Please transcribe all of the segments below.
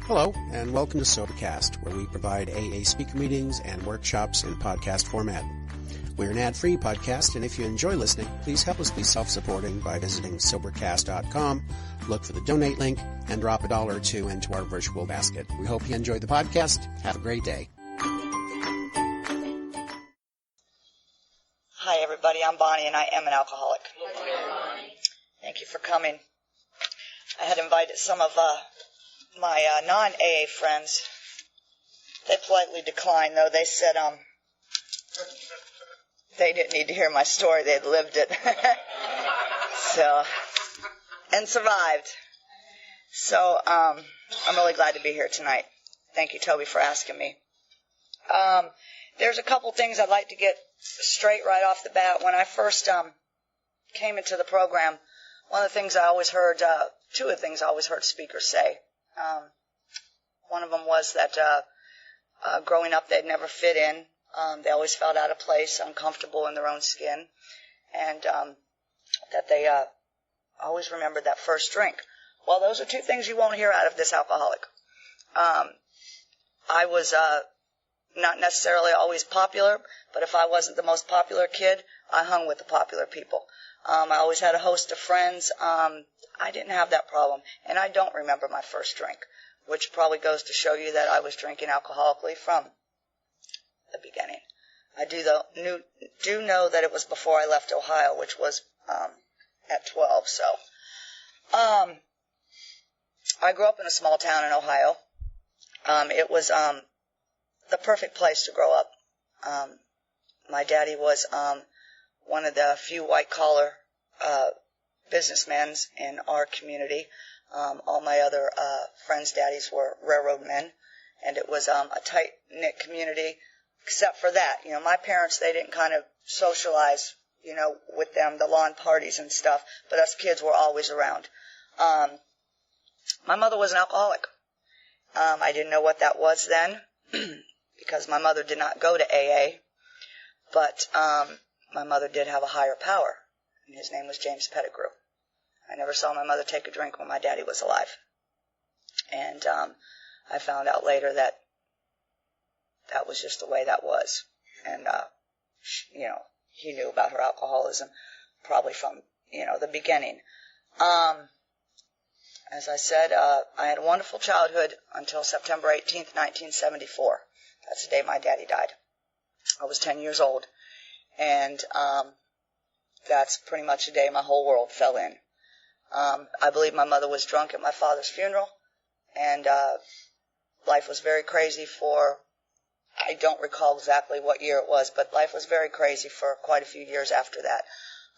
Hello, and welcome to Sobercast, where we provide AA speaker meetings and workshops in podcast format. We're an ad-free podcast, and if you enjoy listening, please help us be self-supporting by visiting Sobercast.com, look for the donate link, and drop $1 or $2 into our virtual basket. We hope you enjoy the podcast. Have a great day. Hi, everybody. I'm Bonnie, and I am an alcoholic. Thank you for coming. I had invited some of my non-AA friends. They politely declined, though. They said they didn't need to hear my story. They'd lived it. And survived. So I'm really glad to be here tonight. Thank you, Toby, for asking me. There's a couple things I'd like to get straight right off the bat. When I first came into the program, one of the things I always heard, two of the things I always heard speakers say. One of them was that growing up they'd never fit in. They always felt out of place, uncomfortable in their own skin, and that they always remembered that first drink. Well, those are two things you won't hear out of this alcoholic. I was not necessarily always popular, but if I wasn't the most popular kid, I hung with the popular people. I always had a host of friends. I didn't have that problem, and I don't remember my first drink, which probably goes to show you that I was drinking alcoholically from the beginning. I do know that it was before I left Ohio, which was at 12. So I grew up in a small town in Ohio. It was the perfect place to grow up. My daddy was one of the few white-collar businessmen in our community. All my other friends' daddies were railroad men, and it was a tight-knit community, except for that. You know, my parents, they didn't kind of socialize, you know, with them, the lawn parties and stuff, but us kids were always around. My mother was an alcoholic. I didn't know what that was then, because my mother did not go to AA, but my mother did have a higher power, and his name was James Pettigrew. I never saw my mother take a drink when my daddy was alive. And I found out later that that was just the way that was. And, you know, he knew about her alcoholism probably from, you know, the beginning. As I said, I had a wonderful childhood until September 18th, 1974. That's the day my daddy died. I was 10 years old. And that's pretty much the day my whole world fell in. I believe my mother was drunk at my father's funeral, and life was very crazy for, I don't recall exactly what year it was, but life was very crazy for quite a few years after that.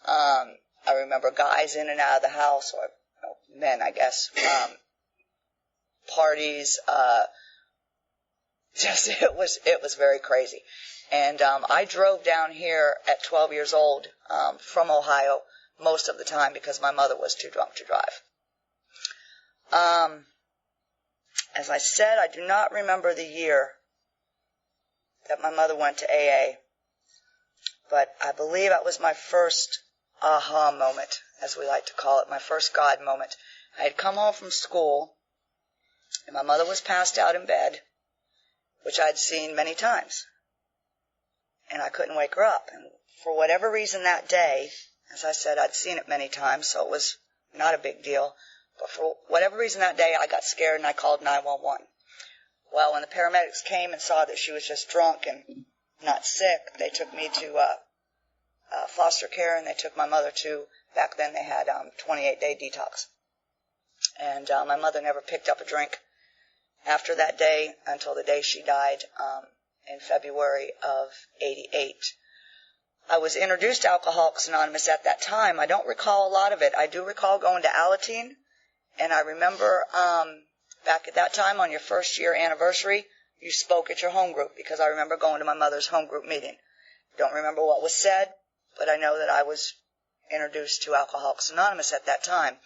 I remember guys in and out of the house, or men, I guess, parties, it was very crazy. And I drove down here at 12 years old from Ohio most of the time because my mother was too drunk to drive. As I said, I do not remember the year that my mother went to AA, but I believe that was my first aha moment, as we like to call it, my first God moment. I had come home from school, and my mother was passed out in bed, which I'd seen many times, and I couldn't wake her up. And for whatever reason that day, as I said, I'd seen it many times, so it was not a big deal. But for whatever reason that day, I got scared and I called 911. Well, when the paramedics came and saw that she was just drunk and not sick, they took me to foster care, and they took my mother to, back then they had 28-day detox. And my mother never picked up a drink after that day until the day she died in February of '88. I was introduced to Alcoholics Anonymous at that time. I don't recall a lot of it. I do recall going to Alateen, and I remember back at that time on your first year anniversary, you spoke at your home group, because I remember going to my mother's home group meeting. Don't remember what was said, but I know that I was introduced to Alcoholics Anonymous at that time.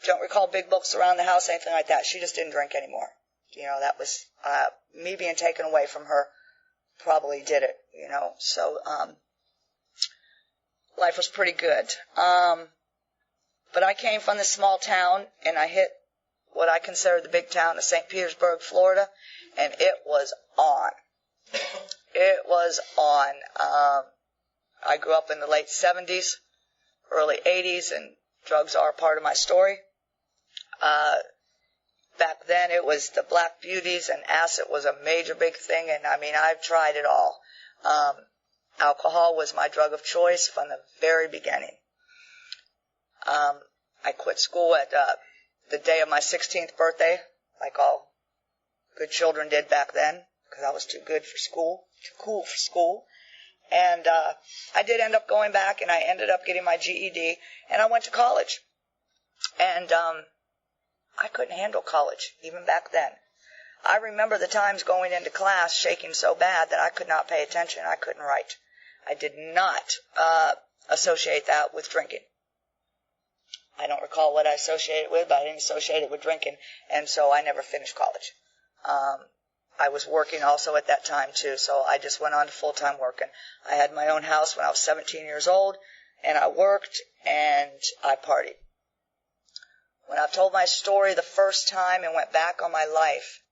Don't recall big books around the house, anything like that. She just didn't drink anymore. You know, that was me being taken away from her probably did it, you know. So life was pretty good. But I came from this small town, and I hit what I consider the big town of St. Petersburg, Florida, and it was on. It was on. I grew up in the late 70s, early 80s, and drugs are part of my story. Back then it was the black beauties, and acid was a major big thing, and I mean, I've tried it all. Alcohol was my drug of choice from the very beginning. I quit school at the day of my 16th birthday, like all good children did back then, because I was too good for school, too cool for school. And I did end up going back, and I ended up getting my GED, and I went to college. And I couldn't handle college, even back then. I remember the times going into class shaking so bad that I could not pay attention. I couldn't write. I did not associate that with drinking. I don't recall what I associated it with, but I didn't associate it with drinking, and so I never finished college. I was working also at that time, too, so I just went on to full-time working. I had my own house when I was 17 years old, and I worked, and I partied. When I've told my story the first time and went back on my life,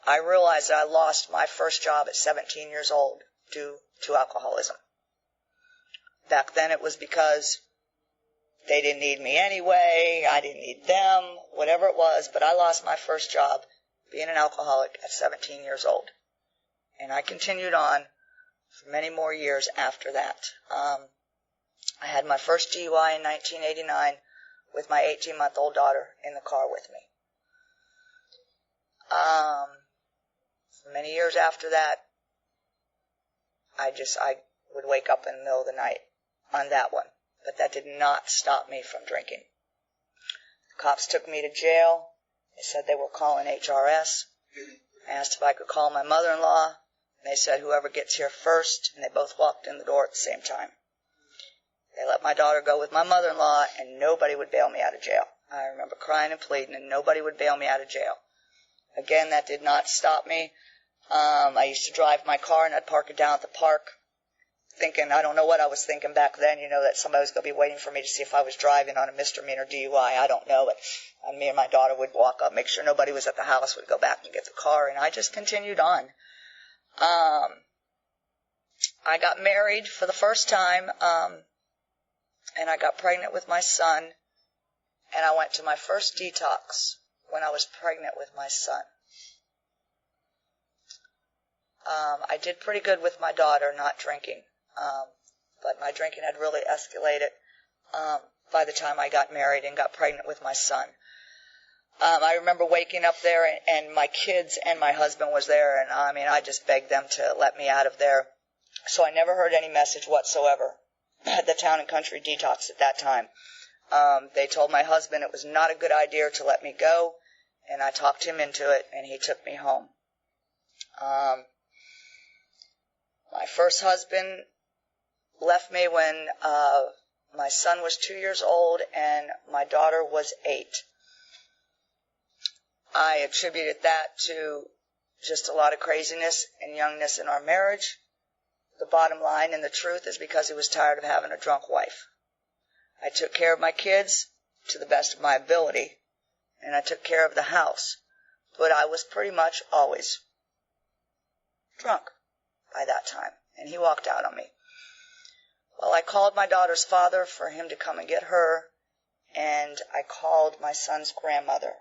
I realized that I lost my first job at 17 years old due to alcoholism. Back then it was because they didn't need me anyway, I didn't need them, whatever it was, but I lost my first job being an alcoholic at 17 years old. And I continued on for many more years after that. I had my first DUI in 1989 with my 18-month-old daughter in the car with me. For many years after that, I would wake up in the middle of the night on that one. But that did not stop me from drinking. The cops took me to jail. They said they were calling HRS. I asked if I could call my mother-in-law, and they said whoever gets here first, and they both walked in the door at the same time. They let my daughter go with my mother-in-law, and nobody would bail me out of jail. I remember crying and pleading, and nobody would bail me out of jail. Again, that did not stop me. I used to drive my car, and I'd park it down at the park, thinking, I don't know what I was thinking back then, that somebody was going to be waiting for me to see if I was driving on a misdemeanor DUI. I don't know. But me and my daughter would walk up, make sure nobody was at the house, would go back and get the car, and I just continued on. I got married for the first time, and I got pregnant with my son, and I went to my first detox when I was pregnant with my son. I did pretty good with my daughter, not drinking. But my drinking had really escalated by the time I got married and got pregnant with my son. I remember waking up there, and my kids and my husband was there, and I just begged them to let me out of there. So I never heard any message whatsoever at the Town and Country Detox at that time. They told my husband it was not a good idea to let me go, and I talked him into it, and he took me home. My first husband left me when my son was 2 years old and my daughter was 8. I attributed that to just a lot of craziness and youngness in our marriage. The bottom line and the truth is because he was tired of having a drunk wife. I took care of my kids to the best of my ability, and I took care of the house, but I was pretty much always drunk by that time, and he walked out on me. Well, I called my daughter's father for him to come and get her, and I called my son's grandmother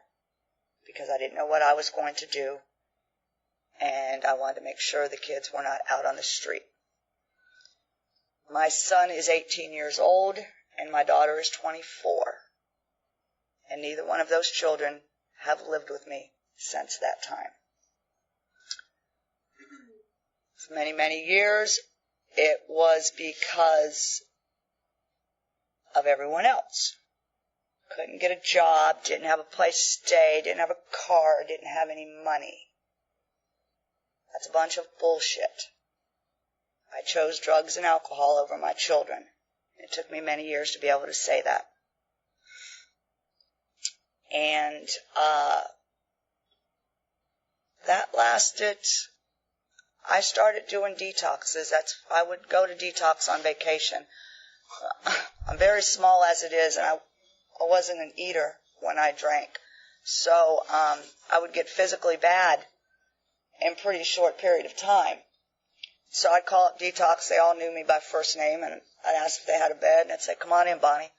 because I didn't know what I was going to do, and I wanted to make sure the kids were not out on the street. My son is 18 years old, and my daughter is 24, and neither one of those children have lived with me since that time. For many, many years, it was because of everyone else. Couldn't get a job, didn't have a place to stay, didn't have a car, didn't have any money. That's a bunch of bullshit. I chose drugs and alcohol over my children. It took me many years to be able to say that. And that lasted. I started doing detoxes. I would go to detox on vacation. I'm very small as it is, and I wasn't an eater when I drank. So I would get physically bad in a pretty short period of time. So I'd call up detox. They all knew me by first name, and I'd ask if they had a bed, and I'd say, come on in, Bonnie.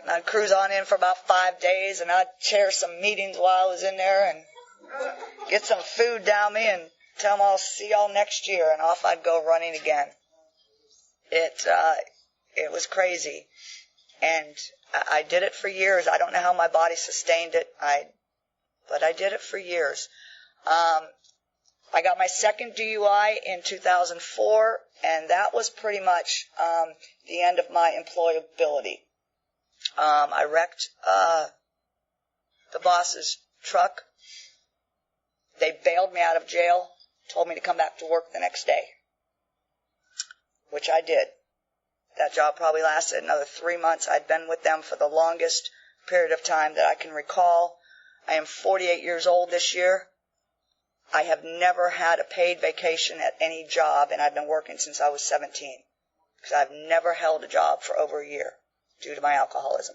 And I'd cruise on in for about 5 days, and I'd chair some meetings while I was in there and get some food down me and tell them I'll see y'all next year, and off I'd go running again. It was crazy, and I did it for years. I don't know how my body sustained it, but I did it for years. I got my second DUI in 2004, and that was pretty much the end of my employability. I wrecked the boss's truck. They bailed me out of jail, told me to come back to work the next day, which I did. That job probably lasted another 3 months. I'd been with them for the longest period of time that I can recall. I am 48 years old this year. I have never had a paid vacation at any job, and I've been working since I was 17, because I've never held a job for over a year due to my alcoholism.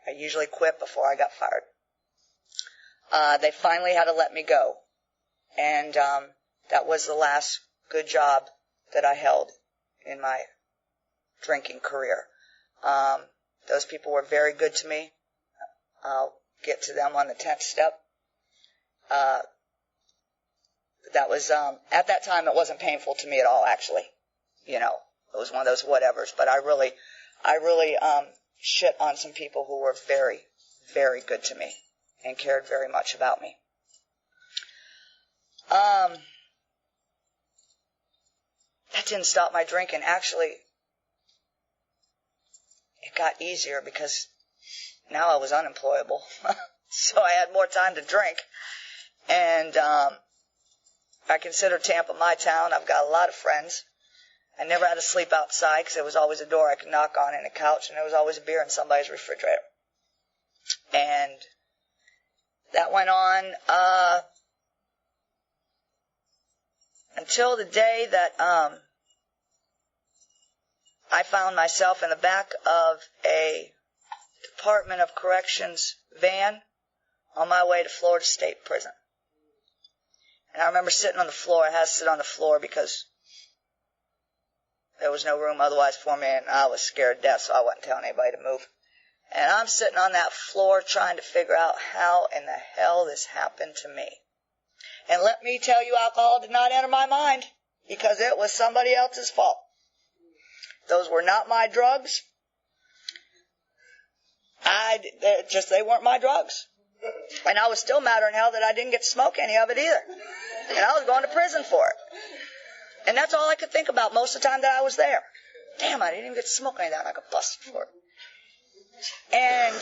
I usually quit before I got fired. They finally had to let me go, and that was the last good job that I held in my drinking career. Those people were very good to me. I'll get to them on the 10th step. That was, at that time, it wasn't painful to me at all, actually. You know, it was one of those whatevers, but I really shit on some people who were very, very good to me and cared very much about me. That didn't stop my drinking. Actually, it got easier because now I was unemployable. So I had more time to drink. And I consider Tampa my town. I've got a lot of friends. I never had to sleep outside because there was always a door I could knock on and a couch, and there was always a beer in somebody's refrigerator. And that went on until the day that I found myself in the back of a Department of Corrections van on my way to Florida State Prison. And I remember sitting on the floor. I had to sit on the floor because there was no room otherwise for me, and I was scared to death, so I wasn't telling anybody to move. And I'm sitting on that floor trying to figure out how in the hell this happened to me. And let me tell you, alcohol did not enter my mind because it was somebody else's fault. Those were not my drugs. They weren't my drugs. And I was still madder in hell that I didn't get to smoke any of it either. And I was going to prison for it. And that's all I could think about most of the time that I was there. Damn, I didn't even get to smoke any of that, and I got busted for it. And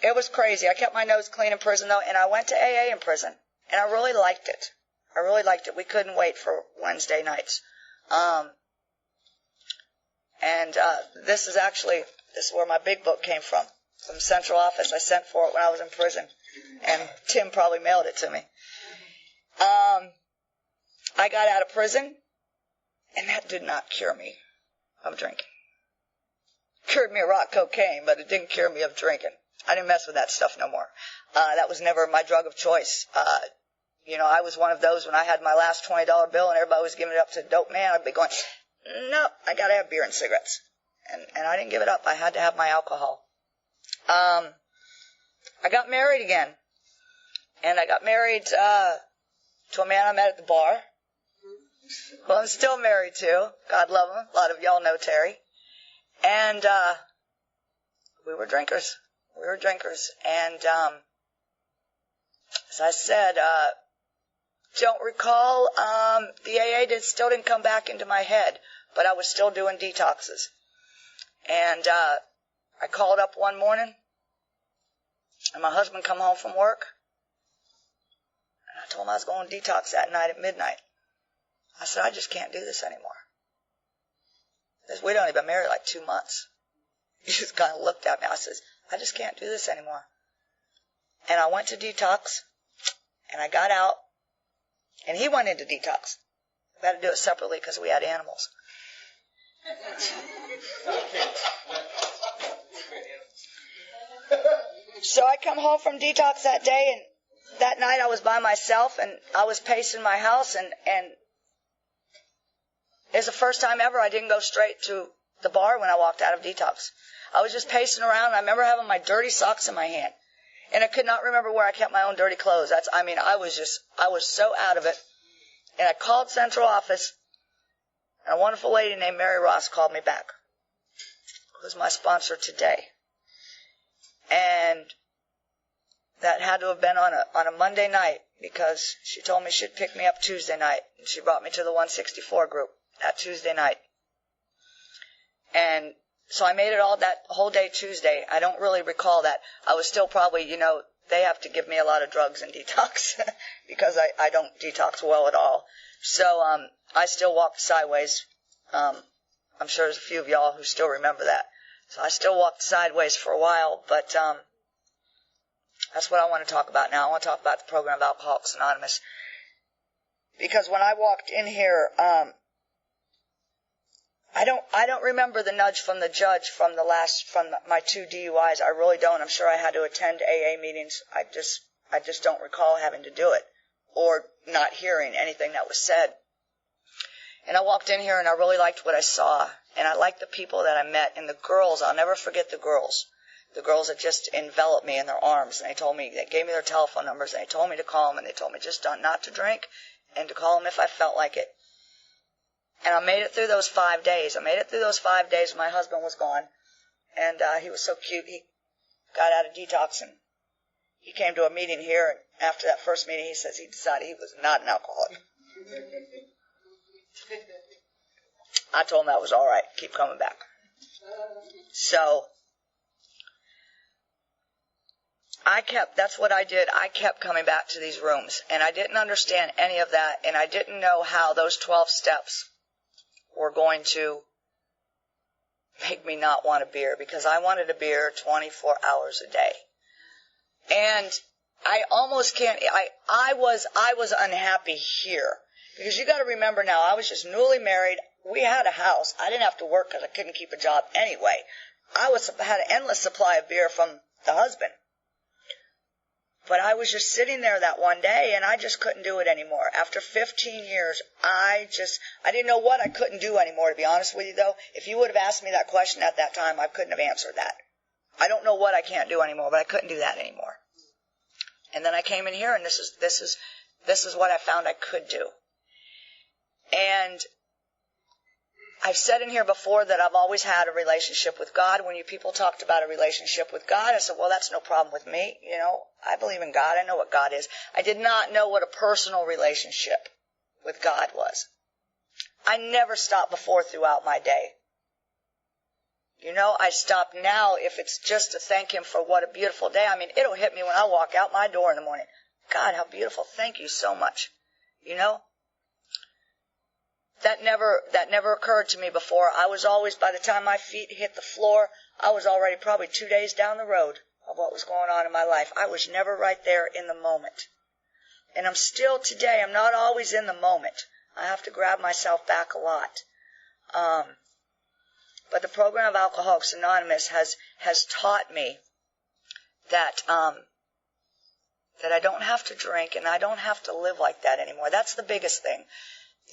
it was crazy. I kept my nose clean in prison, though, and I went to AA in prison. And I really liked it. I really liked it. We couldn't wait for Wednesday nights. This is where my big book came from Central Office. I sent for it when I was in prison, and Tim probably mailed it to me. I got out of prison, and that did not cure me of drinking. It cured me of rock cocaine, but it didn't cure me of drinking. I didn't mess with that stuff no more. That was never my drug of choice. I was one of those when I had my last $20 bill and everybody was giving it up to Dope Man. I'd be going, no, I got to have beer and cigarettes. And I didn't give it up. I had to have my alcohol. I got married again. And I got married to a man I met at the bar. Well, I'm still married to. God love him. A lot of y'all know Terry. And we were drinkers. And as I said, don't recall, the AA still didn't come back into my head, but I was still doing detoxes. And I called up one morning, and my husband come home from work, and I told him I was going to detox that night at midnight. I said, I just can't do this anymore. We'd only been married like 2 months. He just kind of looked at me. I said, I just can't do this anymore. And I went to detox, and I got out, and he went into detox. We had to do it separately because we had animals. So I come home from detox that day, and that night I was by myself, and I was pacing my house, and it's the first time ever I didn't go straight to the bar when I walked out of detox. I was just pacing around, and I remember having my dirty socks in my hand, and I could not remember where I kept my own dirty clothes. I was so out of it, and I called central office, and a wonderful lady named Mary Ross called me back, who's my sponsor today, and that had to have been on a Monday night, because she told me she'd pick me up Tuesday night, and she brought me to the 164 group that Tuesday night. And so I made it all that whole day Tuesday. I don't really recall that. I was still probably, they have to give me a lot of drugs in detox because I don't detox well at all. So I still walked sideways. I'm sure there's a few of y'all who still remember that. So I still walked sideways for a while, but that's what I want to talk about now. I want to talk about the program of Alcoholics Anonymous. Because when I walked in here, I don't remember the nudge from the judge from my 2 DUIs. I really don't. I'm sure I had to attend AA meetings. I just don't recall having to do it or not hearing anything that was said. And I walked in here and I really liked what I saw. And I liked the people that I met. And the girls, I'll never forget the girls. The girls that just enveloped me in their arms. And they gave me their telephone numbers. And they told me to call them. And they told me just not to drink and to call them if I felt like it. And I made it through those 5 days. I made it through those 5 days when my husband was gone. And he was so cute. He got out of detox and he came to a meeting here. And after that first meeting, he says he decided he was not an alcoholic. I told him that was all right. Keep coming back. So that's what I did. I kept coming back to these rooms. And I didn't understand any of that. And I didn't know how those 12 steps were going to make me not want a beer, because I wanted a beer 24 hours a day. And I almost can't, I was unhappy here, because you got to remember now, I was just newly married. We had a house. I didn't have to work because I couldn't keep a job anyway. I had an endless supply of beer from the husband. But I was just sitting there that one day, and I just couldn't do it anymore. After 15 years, I didn't know what I couldn't do anymore, to be honest with you, though. If you would have asked me that question at that time, I couldn't have answered that. I don't know what I can't do anymore, but I couldn't do that anymore. And then I came in here, and this is what I found I could do. And I've said in here before that I've always had a relationship with God. When you people talked about a relationship with God, I said, well, that's no problem with me. I believe in God. I know what God is. I did not know what a personal relationship with God was. I never stopped before throughout my day. I stop now if it's just to thank Him for what a beautiful day. I mean, it'll hit me when I walk out my door in the morning. God, how beautiful. Thank you so much. That never occurred to me before. I was always, by the time my feet hit the floor, I was already probably 2 days down the road of what was going on in my life. I was never right there in the moment. And I'm still today, I'm not always in the moment. I have to grab myself back a lot. But the program of Alcoholics Anonymous has taught me that I don't have to drink and I don't have to live like that anymore. That's the biggest thing.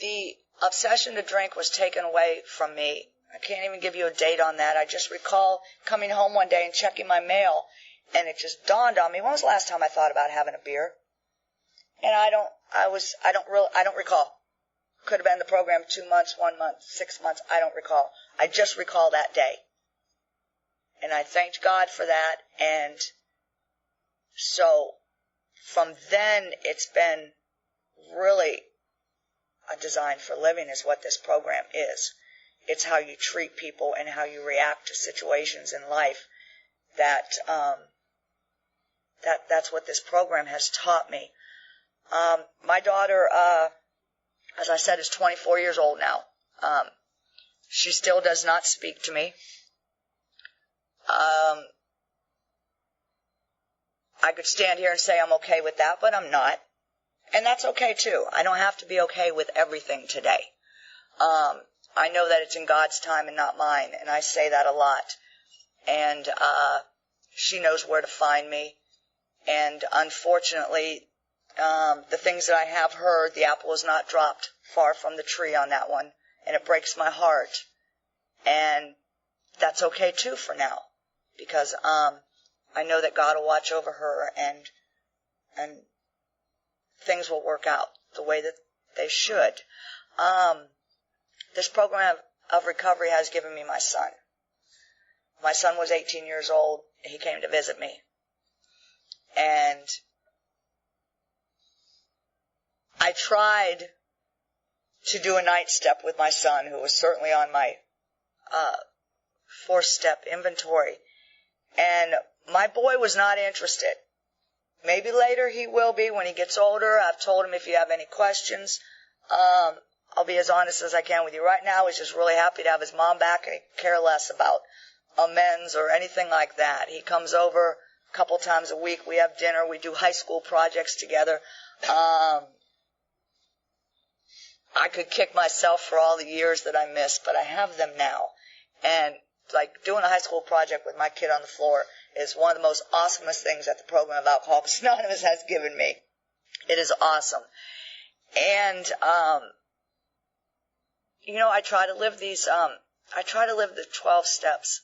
The obsession to drink was taken away from me. I can't even give you a date on that. I just recall coming home one day and checking my mail, and it just dawned on me, when was the last time I thought about having a beer? And I don't recall. Could have been the program 2 months, 1 month, 6 months. I don't recall. I just recall that day. And I thanked God for that. And so from then, it's been really a design for living is what this program is. It's how you treat people and how you react to situations in life. That's what this program has taught me. My daughter, as I said, is 24 years old now. She still does not speak to me. I could stand here and say I'm okay with that, but I'm not. And that's okay, too. I don't have to be okay with everything today. I know that it's in God's time and not mine, and I say that a lot. And she knows where to find me. And unfortunately, the things that I have heard, the apple is not dropped far from the tree on that one, and it breaks my heart. And that's okay too for now, because I know that God will watch over her, and things will work out the way that they should. This program of recovery has given me my son. My son was 18 years old. He came to visit me. And I tried to do a night step with my son, who was certainly on my 4-step inventory. And my boy was not interested. Maybe later he will be when he gets older. I've told him, if you have any questions, I'll be as honest as I can with you. Right now, he's just really happy to have his mom back, and he can care less about amends or anything like that. He comes over a couple times a week. We have dinner. We do high school projects together. I could kick myself for all the years that I missed, but I have them now. And like doing a high school project with my kid on the floor is one of the most awesomest things that the program of Alcoholics Anonymous has given me. It is awesome. And, I try to live the 12 steps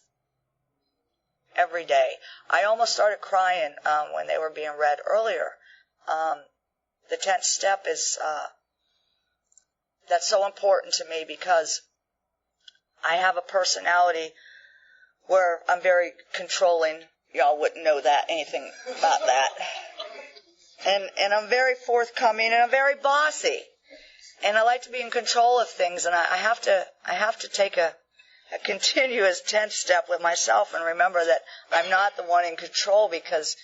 every day. I almost started crying when they were being read earlier. The 10th step is, that's so important to me because I have a personality where I'm very controlling. Y'all wouldn't know anything about that. And I'm very forthcoming, and I'm very bossy. And I like to be in control of things, and I have to take a continuous 10th step with myself and remember that I'm not the one in control, because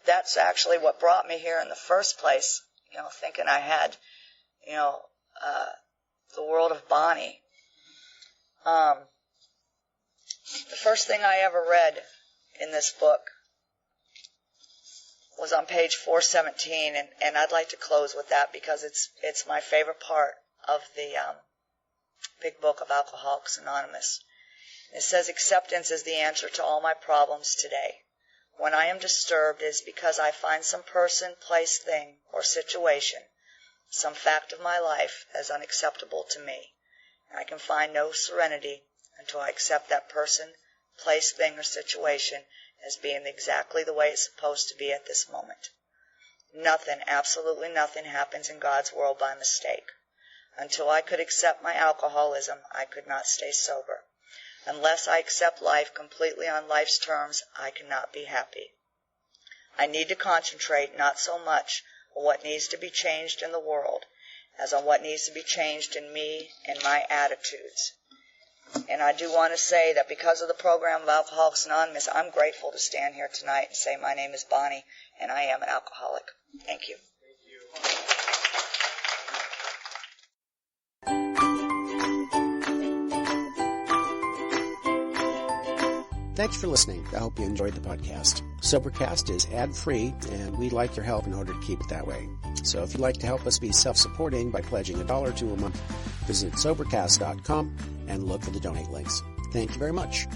that's actually what brought me here in the first place, thinking I had, the world of Bonnie. The first thing I ever read in this book was on page 417, and I'd like to close with that because it's my favorite part of the big book of Alcoholics Anonymous. It says, acceptance is the answer to all my problems today. When I am disturbed, it is because I find some person, place, thing, or situation, some fact of my life as unacceptable to me. And I can find no serenity until I accept that person, place, thing, or situation as being exactly the way it's supposed to be at this moment. Nothing, absolutely nothing, happens in God's world by mistake. Until I could accept my alcoholism, I could not stay sober. Unless I accept life completely on life's terms, I cannot be happy. I need to concentrate not so much on what needs to be changed in the world as on what needs to be changed in me and my attitudes. And I do want to say that because of the program of Alcoholics Anonymous, I'm grateful to stand here tonight and say my name is Bonnie and I am an alcoholic. Thank you. Thanks for listening. I hope you enjoyed the podcast. Sobercast is ad-free, and we'd like your help in order to keep it that way. So if you'd like to help us be self-supporting by pledging $1 or $2 a month, visit Sobercast.com and look for the donate links. Thank you very much.